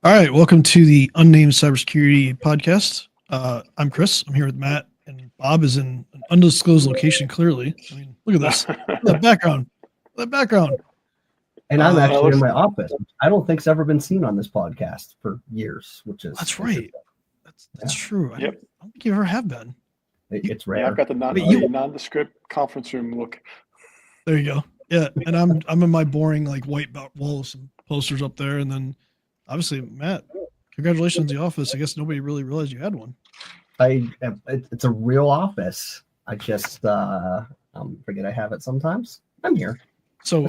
All right, welcome to the Unnamed Cybersecurity podcast. I'm Chris. I'm here with Matt, and Bob is in an undisclosed location. Clearly, I mean, look at this. Look at that background. That background. And I'm actually in my office. I don't think it's ever been seen on this podcast for years, which is that's right. That's true. I don't think you ever have been. It's rare. Yeah, I've got the nondescript conference room look. There you go. Yeah, and I'm in my boring like white wall with some posters up there, and then obviously Matt. Congratulations on the office. I guess nobody really realized you had one. It's a real office. I just forget I have it sometimes. I'm here. So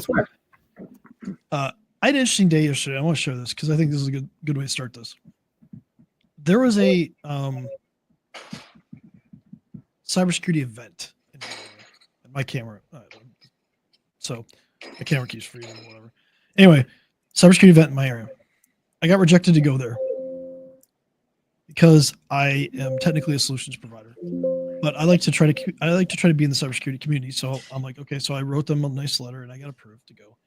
I had an interesting day yesterday. I want to share this because I think this is a good way to start this. There was a cybersecurity event in my camera. So my camera keeps freezing or whatever. Anyway, cybersecurity event in my area. I got rejected to go there because I am technically a solutions provider, but I like to try to be in the cybersecurity community. So I'm like, okay, so I wrote them a nice letter and I got approved to go.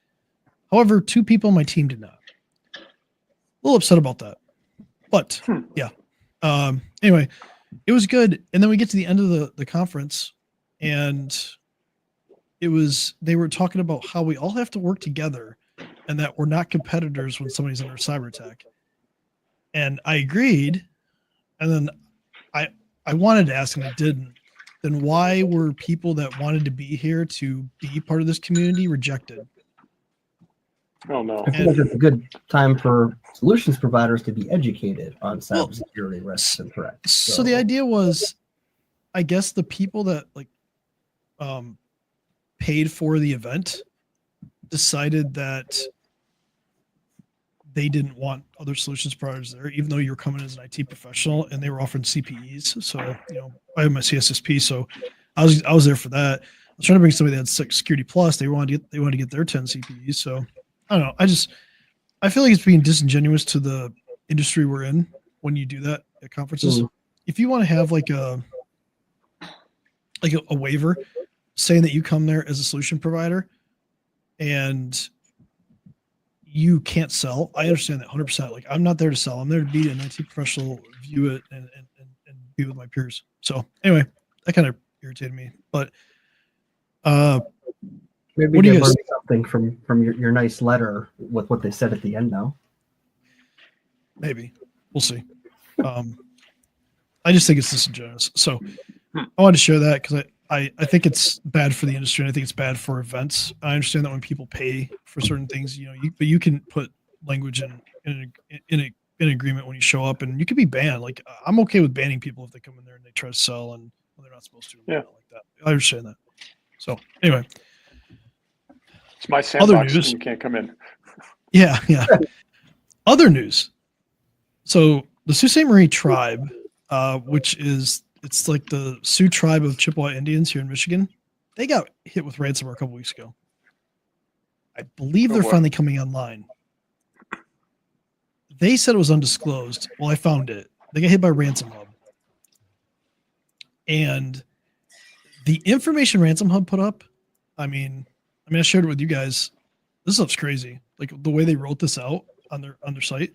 However, 2 people on my team did not. A little upset about that, but yeah. Anyway, it was good. And then we get to the end of the conference, and they were talking about how we all have to work together and that we're not competitors when somebody's under cyber attack. And I agreed. And then I wanted to ask, and I didn't. Then why were people that wanted to be here to be part of this community rejected? Oh no! I think it's a good time for solutions providers to be educated on cybersecurity risks and threats. So the idea was, I guess the people that paid for the event decided that they didn't want other solutions providers there, even though you were coming as an IT professional and they were offering CPEs. So, I have my CSSP. So I was there for that. I was trying to bring somebody that had Security Plus. They wanted to get their 10 CPEs. So I don't know. I feel like it's being disingenuous to the industry we're in when you do that at conferences. If you want to have like a waiver saying that you come there as a solution provider and you can't sell, I understand that 100%. Like, I'm not there to sell. I'm there to be an IT professional, view it, and be with my peers. So anyway, that kind of irritated me. But maybe what do you learn guys something from your nice letter with what they said at the end now. Maybe. We'll see. I just think it's disingenuous. So I wanted to share that because I think it's bad for the industry, and I think it's bad for events. I understand that when people pay for certain things, but you can put language in agreement when you show up, and you can be banned. Like, I'm okay with banning people if they come in there and they try to sell and when they're not supposed to. Yeah, like that. I understand that. So anyway, it's my sandbox. You can't come in. Yeah. Other news. So the Sault Ste. Marie tribe, it's like the Sioux tribe of Chippewa Indians here in Michigan. They got hit with ransomware a couple weeks ago. I believe they're finally coming online. They said it was undisclosed. Well, I found it. They got hit by Ransom Hub. And the information Ransom Hub put up, I mean, I shared it with you guys. This stuff's crazy. Like, the way they wrote this out on their site.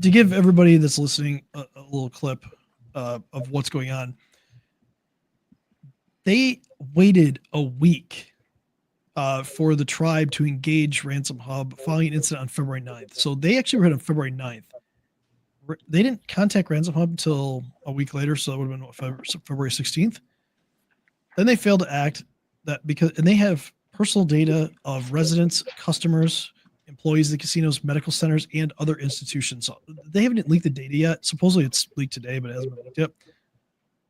To give everybody that's listening a little clip of what's going on, they waited a week for the tribe to engage Ransom Hub following an incident on February 9th. So they actually were hit on February 9th. They didn't contact Ransom Hub until a week later, so that would have been February 16th. Then they failed to act and they have personal data of residents, customers, employees of the casinos, medical centers, and other institutions. So they haven't leaked the data yet. Supposedly it's leaked today, but it hasn't been leaked yet.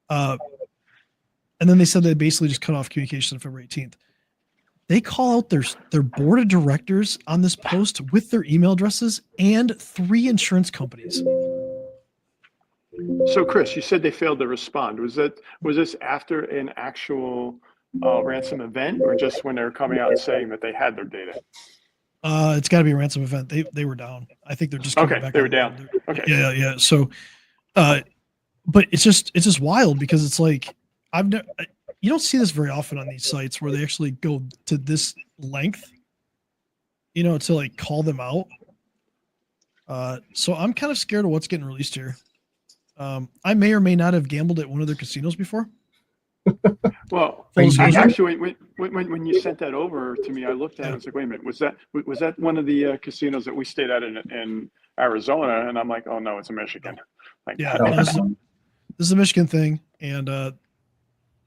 And then they said they basically just cut off communication on February 18th. They call out their board of directors on this post with their email addresses and 3 insurance companies. So, Chris, you said they failed to respond. Was this after an actual ransom event, or just when they were coming out and saying that they had their data? It's got to be a ransom event. They were down. I think they're just coming back. They were down. Okay. Yeah. So, but it's just wild because it's like you don't see this very often on these sites where they actually go to this length to like call them out. So I'm kind of scared of what's getting released here. I may or may not have gambled at one of their casinos before. Well, Full disclosure. actually, when you sent that over to me, I looked at it. I was like, wait a minute, was that one of the casinos that we stayed at in Arizona? And I'm like, oh no, it's in Michigan. Like, Yeah, no, this is a Michigan thing, and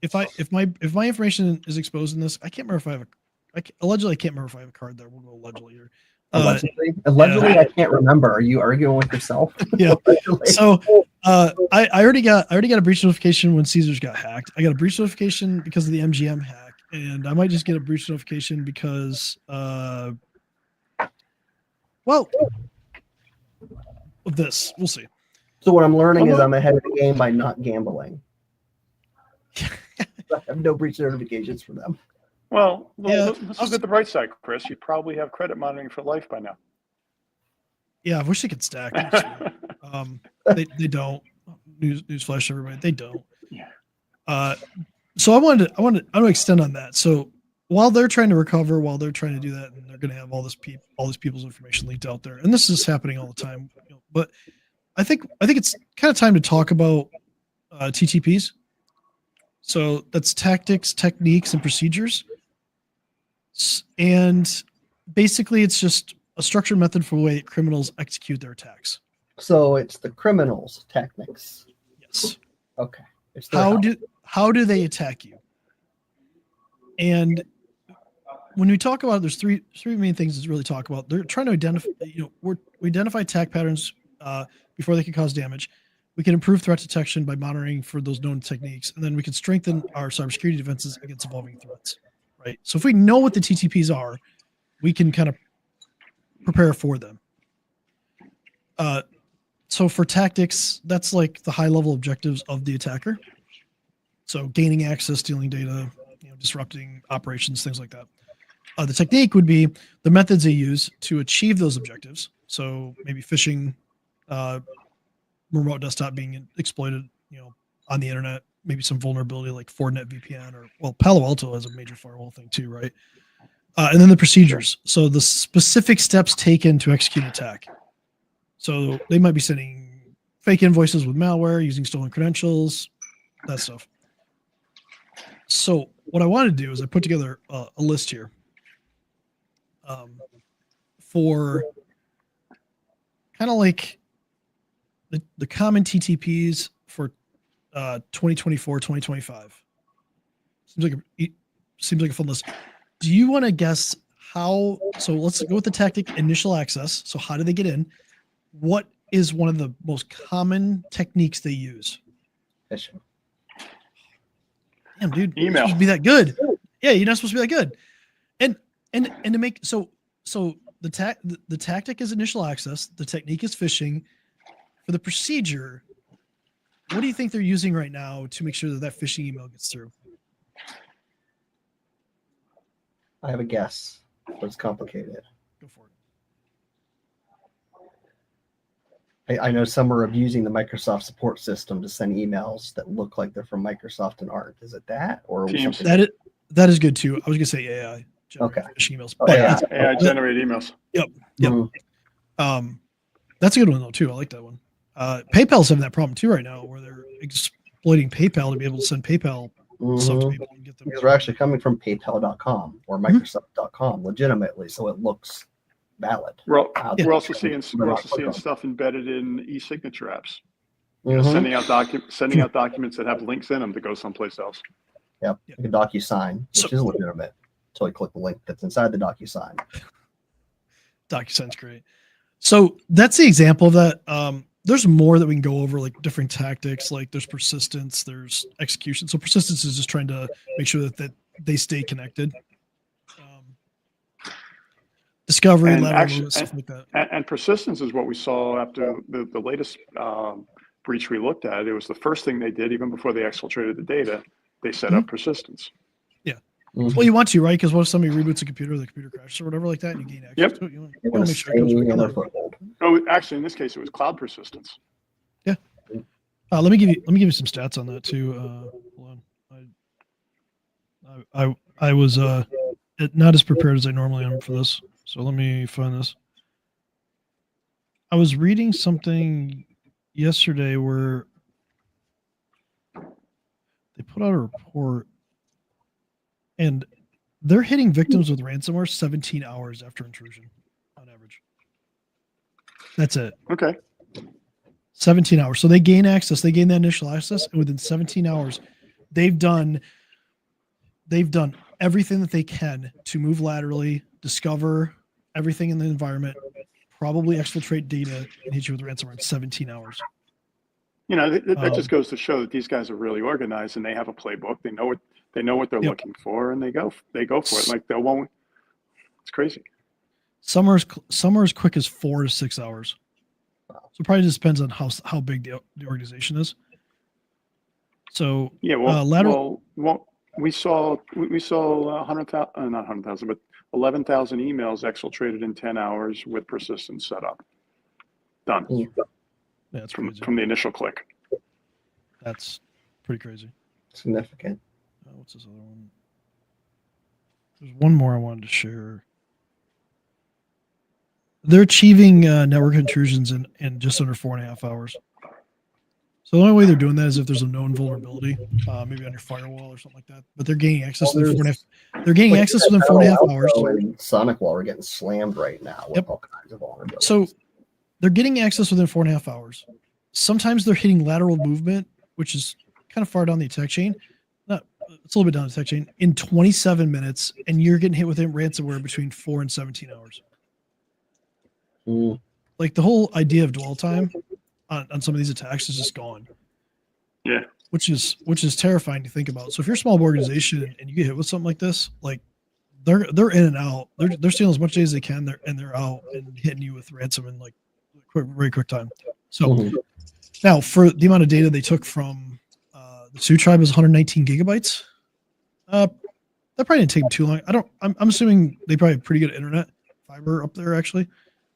if my information is exposed in this, I can't remember if I have allegedly I can't remember if I have a card there. We'll go allegedly here. Allegedly, I can't remember. Are you arguing with yourself? Yeah. So I already got a breach notification when Caesars got hacked. I got a breach notification because of the MGM hack, and I might just get a breach notification because of this. We'll see. So what I'm learning is I'm ahead of the game by not gambling. I have no breach notifications for them. Well, let's look at the bright side, Chris. You probably have credit monitoring for life by now. Yeah, I wish they could stack. They don't. Newsflash, everybody. They don't. Yeah. So I want to extend on that. So while they're trying to recover, while they're trying to do that, and they're going to have all these people's information leaked out there, and this is happening all the time. But I think it's kind of time to talk about TTPs. So that's tactics, techniques, and procedures. And basically, it's just a structured method for the way criminals execute their attacks. So it's the criminals' techniques. Yes. Okay. How do they attack you? And when we talk about, there's three main things to really talk about. They're trying to identify, we identify attack patterns before they can cause damage. We can improve threat detection by monitoring for those known techniques, and then we can strengthen our cybersecurity defenses against evolving threats. Right. So if we know what the TTPs are, we can kind of prepare for them. So for tactics, that's like the high level objectives of the attacker. So gaining access, stealing data, disrupting operations, things like that. The technique would be the methods they use to achieve those objectives. So maybe phishing, remote desktop being exploited, on the internet, maybe some vulnerability like Fortinet VPN, or Palo Alto has a major firewall thing too, right? And then the procedures. So the specific steps taken to execute an attack. So they might be sending fake invoices with malware, using stolen credentials, that stuff. So what I wanted to do is I put together a list here for kind of like the common TTPs for 2024, 2025. Seems like a fun list. Do you want to guess how? So let's go with the tactic initial access. So how do they get in? What is one of the most common techniques they use? Phishing. Damn, dude, Email. you're supposed to be that good. Yeah, you're not supposed to be that good. And to make so the tactic is initial access. The technique is phishing. For the procedure, what do you think they're using right now to make sure that phishing email gets through? I have a guess, but it's complicated. Go for it. I know some are abusing the Microsoft support system to send emails that look like they're from Microsoft and aren't. Is it that, or are we Teams. something? That is good too. I was gonna say AI. Okay. Phishing emails. Oh, But yeah. AI generated emails. Yep. Mhm. That's a good one though too. I like that one. PayPal's having that problem too right now, where they're exploiting PayPal to be able to send PayPal stuff to Mhm. people and get them. Because we're actually coming from PayPal.com or Microsoft.com legitimately, so it looks valid. We're Yeah. also seeing stuff embedded in e-signature apps. Mhm. Sending out documents that have links in them to go someplace else. Yep. Yeah. Like a DocuSign, which So- is legitimate until you click the link that's inside the DocuSign. DocuSign's great. So that's the example of that. There's more that we can go over, like different tactics. Like there's persistence, there's execution. So persistence is just trying to make sure that they stay connected. Discovery, And lateral actually- movement, stuff like that. And persistence is what we saw after the latest breach we looked at. It was the first thing they did, even before they exfiltrated the data. They set up persistence. Mhm. Well, you want to, right? Because what if somebody reboots a computer, the computer crashes or whatever like that, and you gain access Yep. to it? You want You to want to make sure it goes stay where in their it goes. foothold. Oh, actually, in this case, it was cloud persistence. Let me give you some stats on that too. Hold on. I was not as prepared as I normally am for this. So let me find this. I was reading something yesterday where they put out a report and they're hitting victims with ransomware 17 hours after intrusion on average. That's it. Okay. 17 hours. So they gain access, they gain that initial access, and within 17 hours, they've done everything that they can to move laterally, discover everything in the environment, probably exfiltrate data, and hit you with ransomware in 17 hours. You know, that just goes to show that these guys are really organized and they have a playbook. They know what they're Yep. looking for, and they go for it. Like they won't. It's crazy. Some are as quick as 4 to 6 hours. So it probably just depends on how big the organization is. So Yeah. lateral. We saw 100,000, not 100,000, but 11,000 emails exfiltrated in 10 hours with persistent setup. Done. Yeah. Yeah, that's crazy. From the initial click. That's pretty crazy. Significant. What's this other one? There's one more I wanted to share. They're achieving network intrusions in just under 4.5 hours. So the only way they're doing that is if there's a known vulnerability, maybe on your firewall or something like that. But they're gaining access within 4.5. They're gaining access within 4.5 hours. And Sonic Wall are getting slammed right now with all kinds of vulnerabilities. So they're getting access within 4.5 hours. Sometimes they're hitting lateral movement, which is kind of far down the attack chain. It's a little bit down the attack chain in 27 minutes, and you're getting hit with ransomware between 4 and 17 hours. Like the whole idea of dwell time on some of these attacks is just gone. Yeah. Which is terrifying to think about. So if you're a small organization and you get hit with something like this, like they're in and out. They're stealing as much data as they can. They're out and hitting you with ransom in like very quick time. So now for the amount of data they took from the Sioux tribe is 119 gigabytes. That probably didn't take them too long. I'm assuming they probably have pretty good internet fiber up there actually.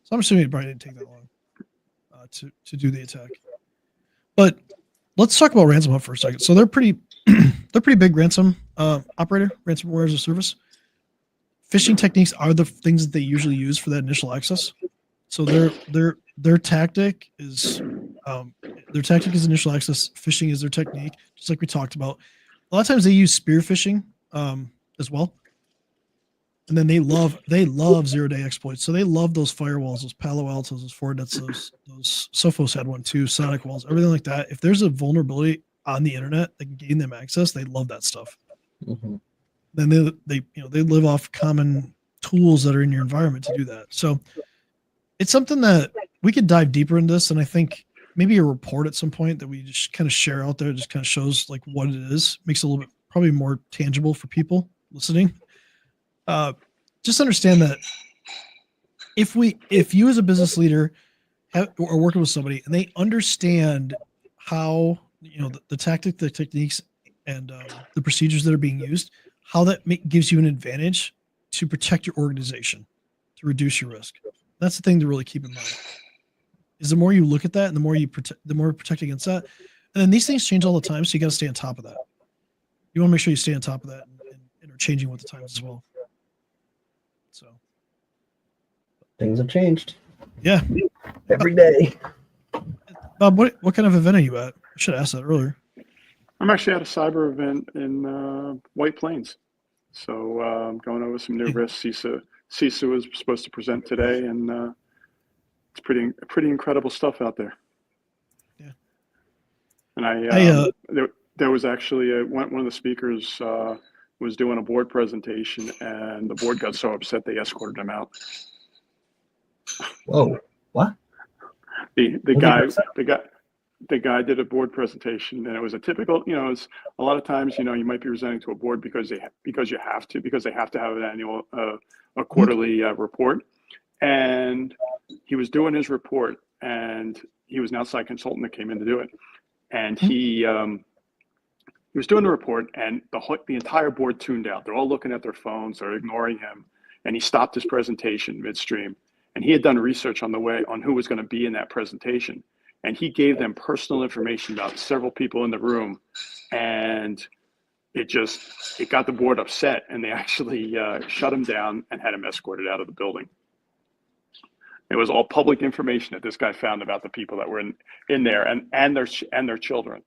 So I'm assuming it probably didn't take that long to do the attack. But let's talk about ransomware for a second. So they're pretty big ransom operator, ransomware as a service. Phishing techniques are the things that they usually use for that initial access. So their tactic is initial access. Phishing is their technique, just like we talked about. A lot of times they use spear phishing as well. And then they love 0-day exploits. So they love those firewalls, those Palo Altos, those Fortinets, those Sophos had one too, Sonic walls, everything like that. If there's a vulnerability on the internet that can gain them access, they love that stuff. Then they live off common tools that are in your environment to do that. So it's something that we could dive deeper into this, and I think maybe a report at some point that we just kind of share out there just kind of shows like what it is, makes it a little bit probably more tangible for people listening. Just understand that if you as a business leader are working with somebody and they understand how the tactic, the techniques, and the procedures that are being used, how that gives you an advantage to protect your organization, to reduce your risk. That's the thing to really keep in mind. Is the more you look at that and the more you protect against that, and then these things change all the time, so you got to stay on top of that. You want to make sure you stay on top of that and are changing with the times as well. So things have changed. Yeah, every day. Bob, what kind of event are you at? I should have asked that earlier. I'm actually at a cyber event in White Plains. So I'm going over some new risks. CISA was supposed to present today, and it's pretty incredible stuff out there. Yeah. And there was actually one of the speakers was doing a board presentation, and the board got so upset they escorted him out. Whoa! What? The guy did a board presentation, and it was a typical. It's a lot of times you might be presenting to a board because they have to have an annual a quarterly report, and he was doing his report, and he was an outside consultant that came in to do it, and he was doing the report, and the entire board tuned out. They're all looking at their phones, they're ignoring him, and he stopped his presentation midstream. And he had done research on who was going to be in that presentation. And he gave them personal information about several people in the room. And it got the board upset, and they actually shut him down and had him escorted out of the building. It was all public information that this guy found about the people that were in there and their children.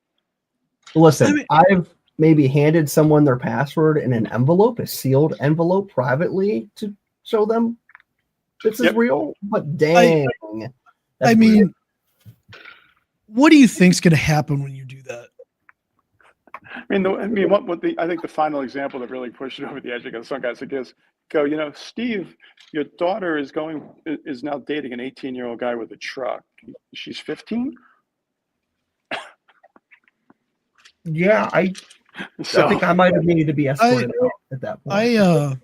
Listen, I've maybe handed someone their password in an envelope, a sealed envelope, privately to show them this is real. But dang, I mean, what do you think's going to happen when you do that? I think the final example that really pushed it over the edge, because some guys go, Steve, your daughter is now dating an 18-year-old guy with a truck. She's 15. Yeah, I think I might have needed to be escorted out at that point.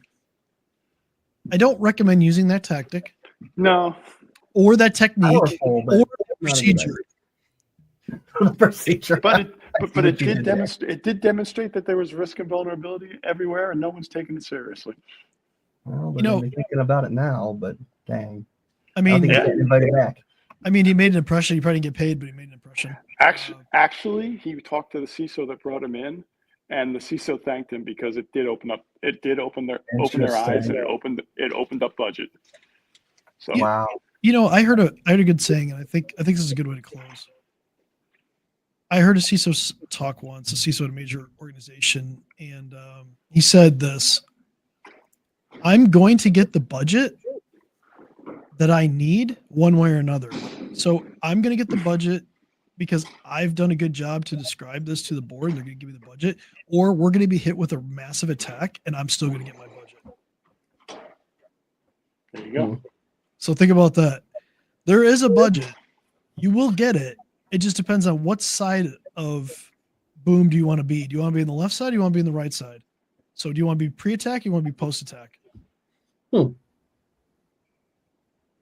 I don't recommend using that tactic. No. Or that technique, Powerful, or the procedure. The procedure. But it did demonstrate that there was risk and vulnerability everywhere, and no one's taking it seriously. Well, they're gonna be thinking about it now, but dang. I mean, he's getting invited back. I mean, he made an impression. He probably didn't get paid, but he made an impression. Actually, he talked to the CISO that brought him in, and the CISO thanked him because it did open their eyes, and it opened up budget. So wow. I heard a good saying, and I think this is a good way to close. I heard a CISO talk once, a CISO at a major organization, and he said this: "I'm going to get the budget that I need one way or another. So I'm going to get the budget because I've done a good job to describe this to the board. They're going to give me the budget, or we're going to be hit with a massive attack, and I'm still going to get my budget." There you go. So think about that. There is a budget. You will get it. It just depends on what side of boom do you want to be. Do you want to be on the left side? Or do you want to be on the right side? So do you want to be pre-attack? Or you want to be post-attack? You're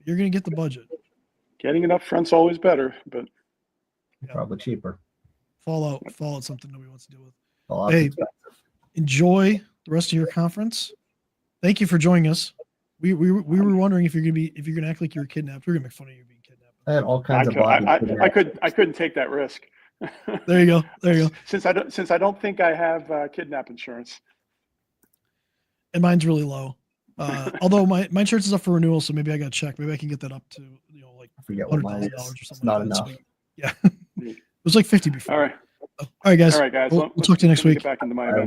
going to get the budget. Getting it up front's always better, but probably cheaper. Fallout, something nobody wants to deal with. Fallout hey, enjoy the rest of your conference. Thank you for joining us. We were wondering if you're gonna act like you were kidnapped. We're gonna make fun of you being kidnapped. I had all kinds of I couldn't take that risk. There you go. Since I don't think I have kidnap insurance. And mine's really low. Although my insurance is up for renewal, so maybe I got to check. Maybe I can get that up to like I forget what mine is. or something. It's not like enough. So, yeah, it was like 50 before. All right. All right, guys. All right, guys. We'll talk to you next week. Get back into my event.